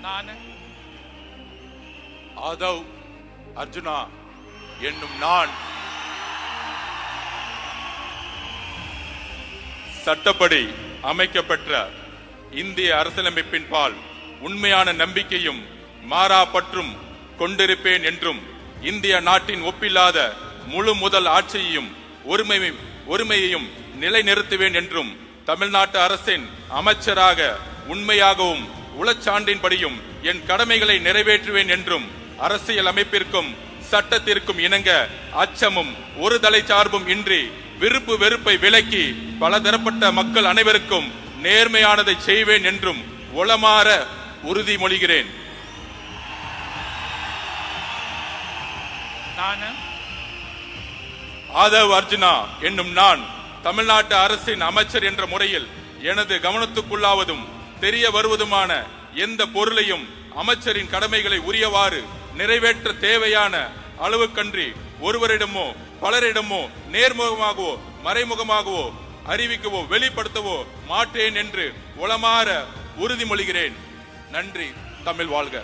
நான் ஆதவ் அர்ஜுனா என்னும் நான் சட்டப்படி அமைக்கப்பெற்ற இந்திய அரசியலமைப்பின் பால் உண்மையான நம்பிக்கையும் மாறா பற்றும் கொண்டிருப்பேன் என்றும் இந்திய நாட்டின் ஒப்பில்லாத முழு முதல் ஆட்சியையும் ஒருமையையும் நிலைநிறுத்துவேன் என்றும் தமிழ்நாட்டு அரசின் அமைச்சராக உண்மையாகவும் உளச்சான்றின்படியும் என் கடமைகளை நிறைவேற்றுவேன் என்றும் அரசியல் அமைப்பிற்கும் சட்டத்திற்கும் இணங்க அச்சமும் ஒரு தலை சார்பும் இன்றி விருப்பு வெறுப்பை விலக்கி பலதரப்பட்ட மக்கள் அனைவருக்கும் நேர்மையானதை செய்வேன் என்றும் உளமாற உறுதிமொழிகிறேன். ஆதவ் அர்ஜுனா என்னும் நான் தமிழ்நாட்டு அரசின் அமைச்சர் என்ற முறையில் எனது கவனத்துக்குள்ளாவதும் தெரிய வருவதுமான எந்த பொருளையும் அமைச்சரின் கடமைகளை உரியவாறு நிறைவேற்ற தேவையான அளவுக்கன்றி ஒருவரிடமோ பலரிடமோ நேர்முகமாகவோ மறைமுகமாகவோ அறிவிக்கவோ வெளிப்படுத்தவோ மாட்டேன் என்று உளமாற உறுதிமொழிகிறேன். நன்றி. தமிழ் வாழ்க.